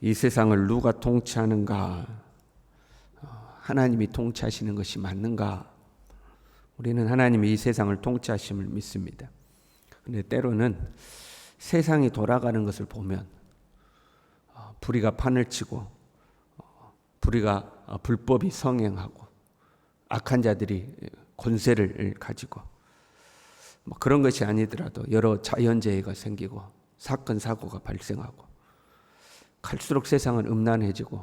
이 세상을 누가 통치하는가? 하나님이 통치하시는 것이 맞는가? 우리는 하나님이 이 세상을 통치하심을 믿습니다. 그런데 때로는 세상이 돌아가는 것을 보면 불의가 판을 치고 불의가 불법이 성행하고 악한 자들이 권세를 가지고 뭐 그런 것이 아니더라도 여러 자연재해가 생기고 사건 사고가 발생하고 갈수록 세상은 음란해지고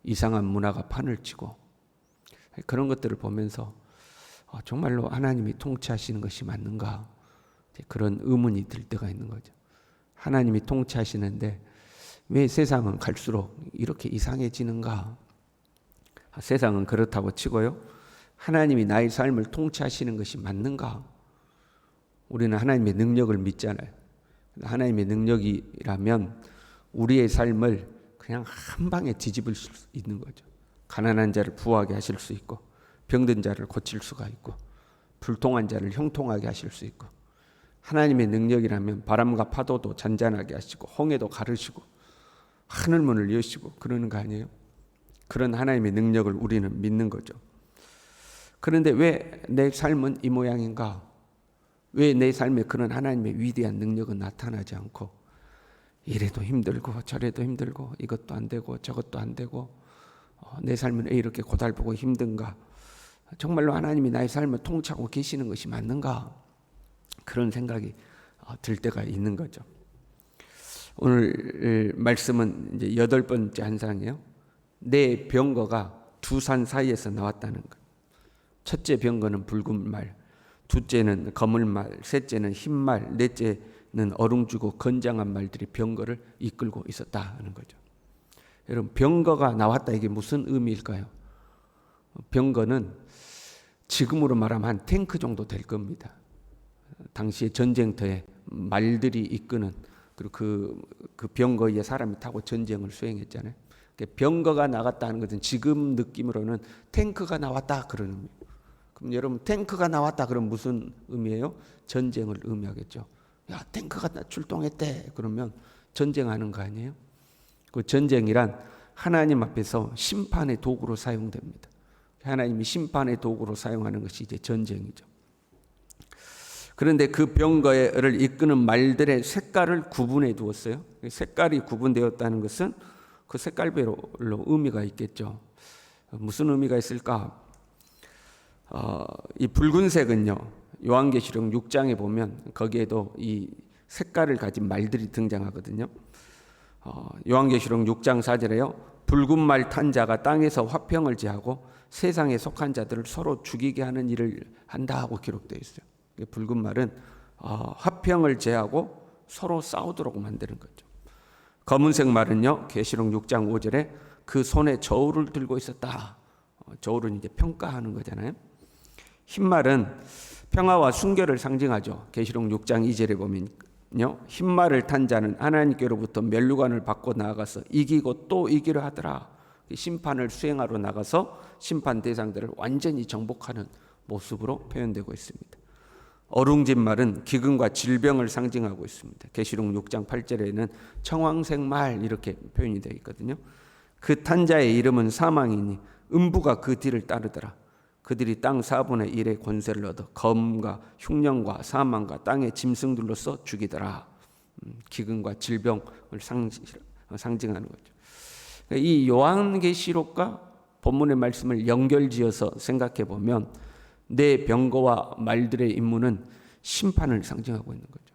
이상한 문화가 판을 치고 그런 것들을 보면서 정말로 하나님이 통치하시는 것이 맞는가? 그런 의문이 들 때가 있는 거죠. 하나님이 통치하시는데 왜 세상은 갈수록 이렇게 이상해지는가? 세상은 그렇다고 치고요. 하나님이 나의 삶을 통치하시는 것이 맞는가? 우리는 하나님의 능력을 믿잖아요. 하나님의 능력이라면 우리의 삶을 그냥 한 방에 뒤집을 수 있는 거죠. 가난한 자를 부하게 하실 수 있고 병든 자를 고칠 수가 있고 불통한 자를 형통하게 하실 수 있고 하나님의 능력이라면 바람과 파도도 잔잔하게 하시고 홍해도 가르시고 하늘문을 여시고 그러는 거 아니에요? 그런 하나님의 능력을 우리는 믿는 거죠. 그런데 왜 내 삶은 이 모양인가? 왜 내 삶에 그런 하나님의 위대한 능력은 나타나지 않고 이래도 힘들고 저래도 힘들고 이것도 안 되고 저것도 안 되고 내 삶은 왜 이렇게 고달프고 힘든가? 정말로 하나님이 나의 삶을 통치하고 계시는 것이 맞는가? 그런 생각이 들 때가 있는 거죠. 오늘 말씀은 이제 8번째 한상이에요. 내 병거가 두 산 사이에서 나왔다는 것. 첫째 병거는 붉은 말, 둘째는 검은 말, 셋째는 흰 말, 넷째는 어룽주고 건장한 말들이 병거를 이끌고 있었다 하는 거죠. 여러분, 병거가 나왔다 이게 무슨 의미일까요? 병거는 지금으로 말하면 한 탱크 정도 될 겁니다. 당시에 전쟁터에 말들이 이끄는 그리고 그 병거 위에 사람이 타고 전쟁을 수행했잖아요. 병거가 나갔다는 것은 지금 느낌으로는 탱크가 나왔다 그런 의미. 그럼 여러분 탱크가 나왔다 그럼 무슨 의미예요? 전쟁을 의미하겠죠. 야 탱크가 출동했대 그러면 전쟁하는 거 아니에요? 그 전쟁이란 하나님 앞에서 심판의 도구로 사용됩니다. 하나님이 심판의 도구로 사용하는 것이 이제 전쟁이죠. 그런데 그 병거를 이끄는 말들의 색깔을 구분해 두었어요. 색깔이 구분되었다는 것은 그 색깔별로 의미가 있겠죠. 무슨 의미가 있을까? 이 붉은색은요. 요한계시록 6장에 보면 거기에도 이 색깔을 가진 말들이 등장하거든요. 요한계시록 6장 4절에요. 붉은 말 탄 자가 땅에서 화평을 제하고 세상에 속한 자들을 서로 죽이게 하는 일을 한다 하고 기록되어 있어요. 붉은 말은 화평을 제하고 서로 싸우도록 만드는 거죠. 검은색 말은요. 계시록 6장 5절에 그 손에 저울을 들고 있었다. 저울은 이제 평가하는 거잖아요. 흰 말은 평화와 순결을 상징하죠. 계시록 6장 2절에 보면요. 흰 말을 탄 자는 하나님께로부터 면류관을 받고 나아가서 이기고 또 이기려 하더라. 심판을 수행하러 나가서 심판 대상들을 완전히 정복하는 모습으로 표현되고 있습니다. 어룽진 말은 기근과 질병을 상징하고 있습니다. 계시록 6장 8절에는 청황색 말 이렇게 표현이 되어 있거든요. 그 탄 자의 이름은 사망이니 음부가 그 뒤를 따르더라. 그들이 땅 4분의 1의 권세를 얻어 검과 흉년과 사망과 땅의 짐승들로서 죽이더라. 기근과 질병을 상징하는 거죠. 이 요한계시록과 본문의 말씀을 연결지어서 생각해 보면 내 병거와 말들의 임무는 심판을 상징하고 있는 거죠.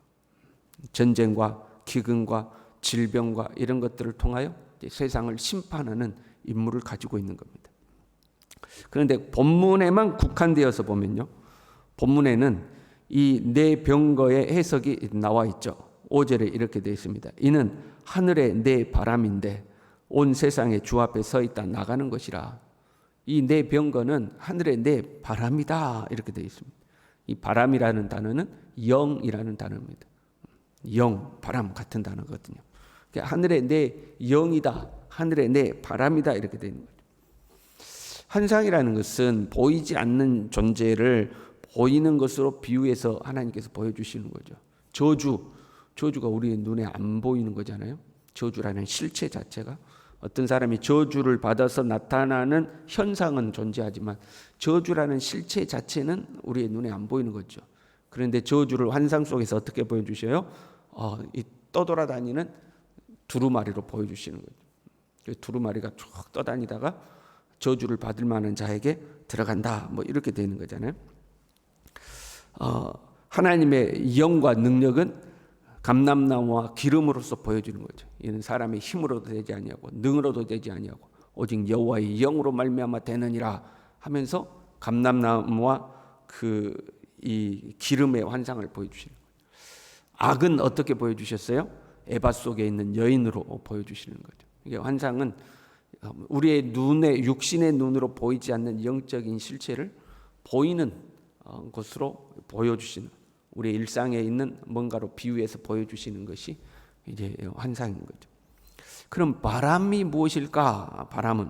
전쟁과 기근과 질병과 이런 것들을 통하여 세상을 심판하는 임무를 가지고 있는 겁니다. 그런데 본문에만 국한되어서 보면요. 본문에는 이 내 병거의 해석이 나와 있죠. 5절에 이렇게 되어 있습니다. 이는 하늘의 내 바람인데 온 세상의 주 앞에 서 있다 나가는 것이라. 이 내 병거는 하늘의 내 바람이다 이렇게 되어 있습니다. 이 바람이라는 단어는 영이라는 단어입니다. 영, 바람 같은 단어거든요. 하늘의 내 영이다, 하늘의 내 바람이다 이렇게 되어 있는 거죠. 환상이라는 것은 보이지 않는 존재를 보이는 것으로 비유해서 하나님께서 보여주시는 거죠. 저주가 우리 눈에 안 보이는 거잖아요. 저주라는 실체 자체가 어떤 사람이 저주를 받아서 나타나는 현상은 존재하지만 저주라는 실체 자체는 우리의 눈에 안 보이는 거죠. 그런데 저주를 환상 속에서 어떻게 보여주셔요? 이 떠돌아다니는 두루마리로 보여주시는 거죠. 그 두루마리가 쭉 떠다니다가 저주를 받을 만한 자에게 들어간다. 뭐 이렇게 되는 거잖아요. 하나님의 영과 능력은 감람나무와 기름으로서 보여주는 거죠. 이는 사람의 힘으로도 되지 아니하고 능으로도 되지 아니하고 오직 여호와의 영으로 말미암아 되느니라 하면서 감람나무와 이 기름의 환상을 보여주시는 거예요. 악은 어떻게 보여주셨어요? 에바 속에 있는 여인으로 보여주시는 거죠. 이게 환상은 우리의 눈에 육신의 눈으로 보이지 않는 영적인 실체를 보이는 것으로 보여주시는, 우리의 일상에 있는 뭔가로 비유해서 보여주시는 것이 이제 환상인 거죠. 그럼 바람이 무엇일까? 바람은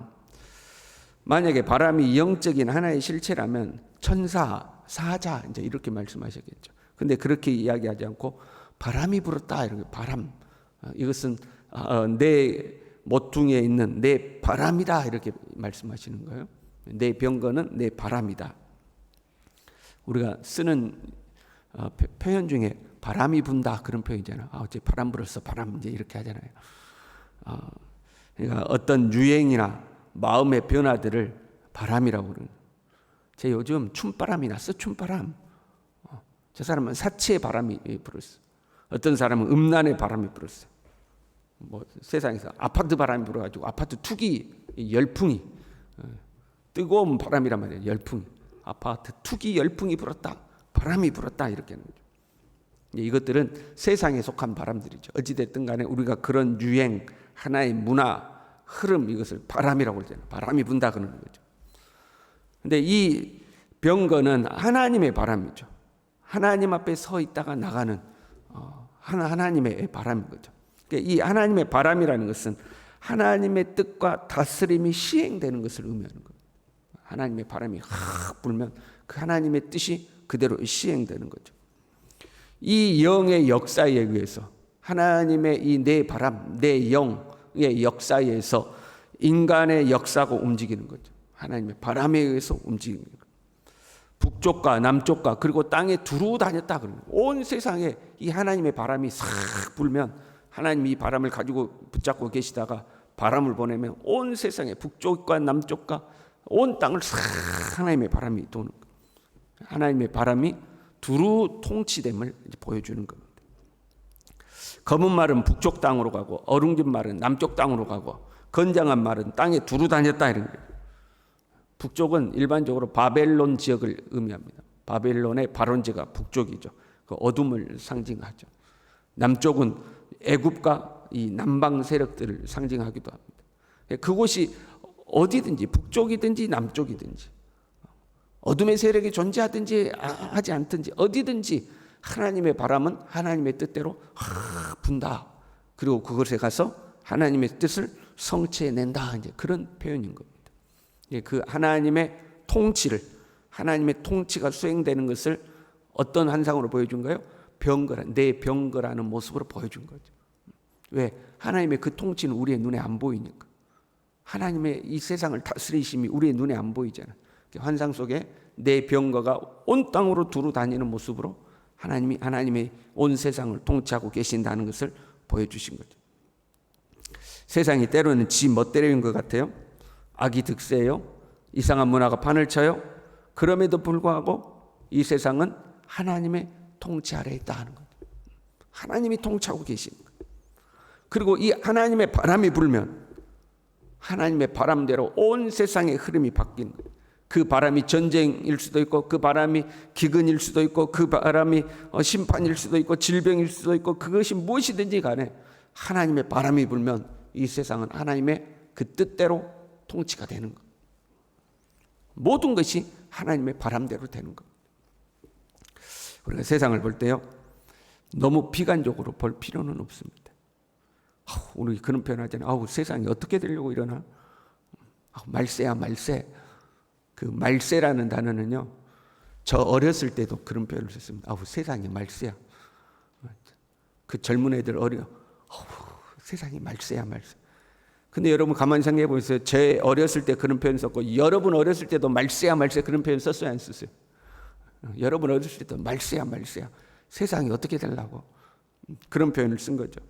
만약에 바람이 영적인 하나의 실체라면 천사, 사자 이제 이렇게 말씀하셨겠죠. 근데 그렇게 이야기하지 않고 바람이 불었다 이런 거, 바람. 이것은 내 모퉁이에 있는 내 바람이다 이렇게 말씀하시는 거예요. 내 병거는 내 바람이다. 우리가 쓰는 표현 중에 바람이 분다 그런 표현이잖아요. 어제 바람 불었어, 바람 이제 이렇게 하잖아요. 그러니까 어떤 유행이나 마음의 변화들을 바람이라고 그러는. 제 요즘 춤바람이 났어, 춤바람. 저 사람은 사치의 바람이 불었어. 어떤 사람은 음란의 바람이 불었어. 뭐 세상에서 아파트 바람이 불어가지고 아파트 투기 열풍이, 뜨거운 바람이란 말이에요. 열풍. 아파트 투기 열풍이 불었다, 바람이 불었다 이렇게 하는 거죠. 이것들은 세상에 속한 바람들이죠. 어찌됐든 간에 우리가 그런 유행, 하나의 문화, 흐름, 이것을 바람이라고 그러잖아요. 바람이 분다 그러는 거죠. 근데 이 병거는 하나님의 바람이죠. 하나님 앞에 서 있다가 나가는 하나님의 바람인 거죠. 그러니까 이 하나님의 바람이라는 것은 하나님의 뜻과 다스림이 시행되는 것을 의미하는 거예요. 하나님의 바람이 확 불면 그 하나님의 뜻이 그대로 시행되는 거죠. 이 영의 역사에 의해서 하나님의 이 내 바람, 내 영의 역사에 의해서 인간의 역사가 움직이는 거죠. 하나님의 바람에 의해서 움직이는 거예요. 북쪽과 남쪽과 그리고 땅에 두루 다녔다 그러는 거예요. 온 세상에 이 하나님의 바람이 싹 불면 하나님이 이 바람을 가지고 붙잡고 계시다가 바람을 보내면 온 세상에 북쪽과 남쪽과 온 땅을 싹 하나님의 바람이 도는 거예요. 하나님의 바람이 두루 통치됨을 보여주는 겁니다. 검은 말은 북쪽 땅으로 가고 어룽진 말은 남쪽 땅으로 가고 건장한 말은 땅에 두루 다녔다 이런 거예요. 북쪽은 일반적으로 바벨론 지역을 의미합니다. 바벨론의 발원지가 북쪽이죠. 그 어둠을 상징하죠. 남쪽은 애굽과 이 남방 세력들을 상징하기도 합니다. 그곳이 어디든지 북쪽이든지 남쪽이든지 어둠의 세력이 존재하든지 하지 않든지 어디든지 하나님의 바람은 하나님의 뜻대로 분다. 그리고 그것에 가서 하나님의 뜻을 성취해낸다. 이제 그런 표현인 겁니다. 그 하나님의 통치를, 하나님의 통치가 수행되는 것을 어떤 환상으로 보여준 거예요? 내 병거라는 모습으로 보여준 거죠. 왜? 하나님의 그 통치는 우리의 눈에 안 보이니까. 하나님의 이 세상을 다스리심이 우리의 눈에 안 보이잖아. 환상 속에 내 병거가 온 땅으로 두루 다니는 모습으로 하나님의 온 세상을 통치하고 계신다는 것을 보여주신 거죠. 세상이 때로는 지 멋대로인 것 같아요. 악이 득세해요. 이상한 문화가 판을 쳐요. 그럼에도 불구하고 이 세상은 하나님의 통치 아래에 있다 하는 거죠. 하나님이 통치하고 계시는 거예요. 그리고 이 하나님의 바람이 불면 하나님의 바람대로 온 세상의 흐름이 바뀌는 거예요. 그 바람이 전쟁일 수도 있고 그 바람이 기근일 수도 있고 그 바람이 심판일 수도 있고 질병일 수도 있고 그것이 무엇이든지 간에 하나님의 바람이 불면 이 세상은 하나님의 그 뜻대로 통치가 되는 것. 모든 것이 하나님의 바람대로 되는 것. 우리가 세상을 볼 때요, 너무 비관적으로 볼 필요는 없습니다. 우리 그런 표현 하잖아요. 세상이 어떻게 되려고 이러나? 말세야 말세. 그 말세라는 단어는요, 저 어렸을 때도 그런 표현을 썼습니다. 세상이 말세야. 그 젊은 애들 세상이 말세야 말세. 근데 여러분 가만히 생각해 보세요. 제 어렸을 때 그런 표현 썼고, 여러분 어렸을 때도 말세야 말세 그런 표현 썼어요, 안 썼어요? 여러분 어렸을 때도 말세야 말세야, 세상이 어떻게 되려고, 그런 표현을 쓴 거죠.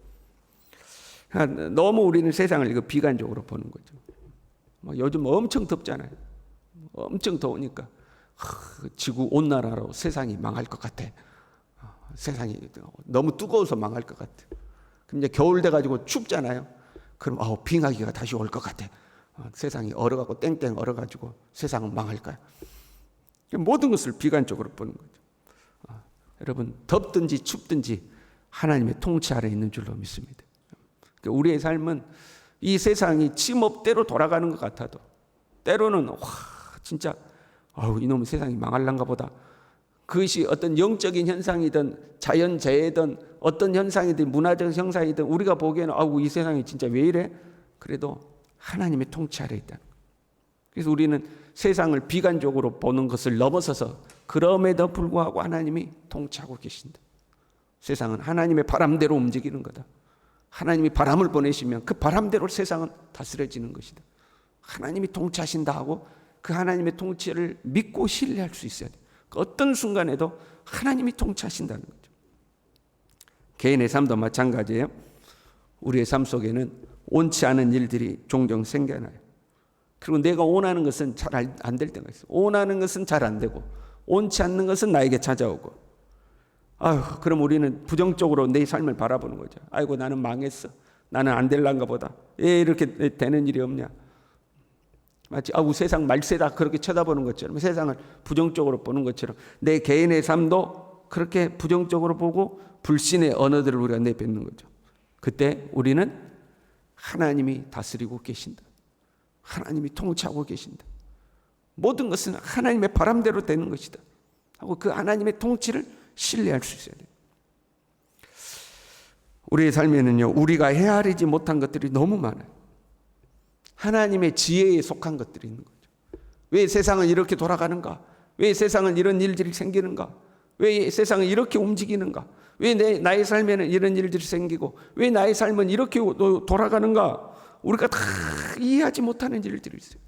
너무 우리는 세상을 이거 비관적으로 보는 거죠. 요즘 엄청 덥잖아요. 엄청 더우니까 지구 온난화로 세상이 망할 것 같아. 세상이 너무 뜨거워서 망할 것 같아. 그럼 이제 겨울 돼 가지고 춥잖아요. 그럼 빙하기가 다시 올 것 같아. 세상이 얼어가고 땡땡 얼어가지고 세상은 망할 거야. 모든 것을 비관적으로 보는 거죠. 여러분, 덥든지 춥든지 하나님의 통치 아래 있는 줄로 믿습니다. 우리의 삶은 이 세상이 지멋대로 돌아가는 것 같아도, 때로는 진짜 이놈의 세상이 망할란가 보다. 그것이 어떤 영적인 현상이든 자연재해든 어떤 현상이든 문화적 현상이든 우리가 보기에는 이 세상이 진짜 왜 이래? 그래도 하나님의 통치 아래 있다. 그래서 우리는 세상을 비관적으로 보는 것을 넘어서서 그럼에도 불구하고 하나님이 통치하고 계신다. 세상은 하나님의 바람대로 움직이는 거다. 하나님이 바람을 보내시면 그 바람대로 세상은 다스려지는 것이다. 하나님이 통치하신다 하고 그 하나님의 통치를 믿고 신뢰할 수 있어야 돼. 어떤 순간에도 하나님이 통치하신다는 거죠. 개인의 삶도 마찬가지예요. 우리의 삶 속에는 원치 않은 일들이 종종 생겨나요. 그리고 내가 원하는 것은 잘 안 될 때가 있어요. 원하는 것은 잘 안 되고 원치 않는 것은 나에게 찾아오고, 그럼 우리는 부정적으로 내 삶을 바라보는 거죠. 나는 망했어. 나는 안 될란가 보다. 왜 이렇게 되는 일이 없냐. 마치 세상 말세다 그렇게 쳐다보는 것처럼, 세상을 부정적으로 보는 것처럼 내 개인의 삶도 그렇게 부정적으로 보고 불신의 언어들을 우리가 내뱉는 거죠. 그때 우리는 하나님이 다스리고 계신다. 하나님이 통치하고 계신다. 모든 것은 하나님의 바람대로 되는 것이다 하고 그 하나님의 통치를 신뢰할 수 있어야 돼요. 우리의 삶에는요, 우리가 헤아리지 못한 것들이 너무 많아요. 하나님의 지혜에 속한 것들이 있는 거죠. 왜 세상은 이렇게 돌아가는가? 왜 세상은 이런 일들이 생기는가? 왜 세상은 이렇게 움직이는가? 왜 나의 삶에는 이런 일들이 생기고 왜 나의 삶은 이렇게 돌아가는가? 우리가 다 이해하지 못하는 일들이 있어요.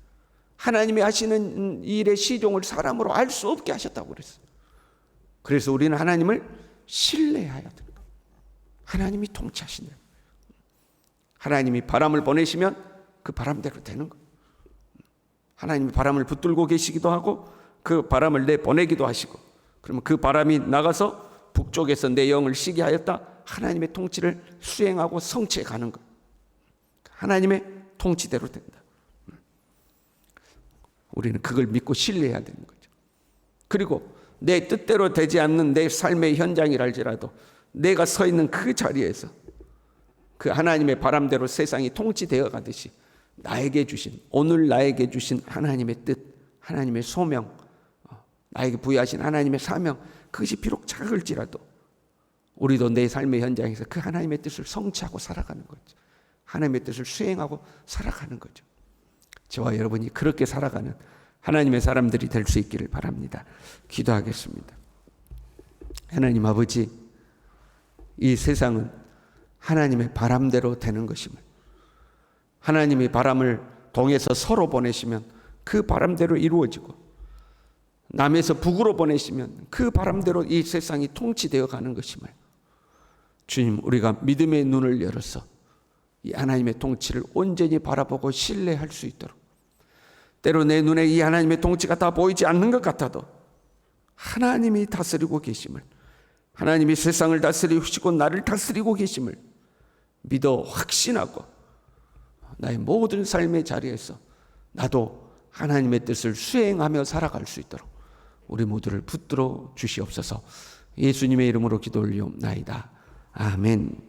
하나님이 하시는 일의 시종을 사람으로 알 수 없게 하셨다고 그랬어요. 그래서 우리는 하나님을 신뢰해야 돼요. 하나님이 통치하신다. 하나님이 바람을 보내시면 그 바람대로 되는 거예요. 하나님이 바람을 붙들고 계시기도 하고 그 바람을 내보내기도 하시고, 그러면 그 바람이 나가서 북쪽에서 내 영을 쉬게 하였다. 하나님의 통치를 수행하고 성취해 가는 것. 하나님의 통치대로 된다. 우리는 그걸 믿고 신뢰해야 되는 거죠. 그리고 내 뜻대로 되지 않는 내 삶의 현장이랄지라도 내가 서 있는 그 자리에서 그 하나님의 바람대로 세상이 통치되어 가듯이 오늘 나에게 주신 하나님의 뜻, 하나님의 소명, 나에게 부여하신 하나님의 사명, 그것이 비록 작을지라도 우리도 내 삶의 현장에서 그 하나님의 뜻을 성취하고 살아가는 거죠. 하나님의 뜻을 수행하고 살아가는 거죠. 저와 여러분이 그렇게 살아가는 하나님의 사람들이 될 수 있기를 바랍니다. 기도하겠습니다. 하나님 아버지, 이 세상은 하나님의 바람대로 되는 것임을, 하나님이 바람을 동에서 서로 보내시면 그 바람대로 이루어지고 남에서 북으로 보내시면 그 바람대로 이 세상이 통치되어 가는 것임을, 주님, 우리가 믿음의 눈을 열어서 이 하나님의 통치를 온전히 바라보고 신뢰할 수 있도록, 때로 내 눈에 이 하나님의 통치가 다 보이지 않는 것 같아도 하나님이 다스리고 계심을, 하나님이 세상을 다스리시고 나를 다스리고 계심을 믿어 확신하고 나의 모든 삶의 자리에서 나도 하나님의 뜻을 수행하며 살아갈 수 있도록 우리 모두를 붙들어 주시옵소서. 예수님의 이름으로 기도 올리옵나이다. 아멘.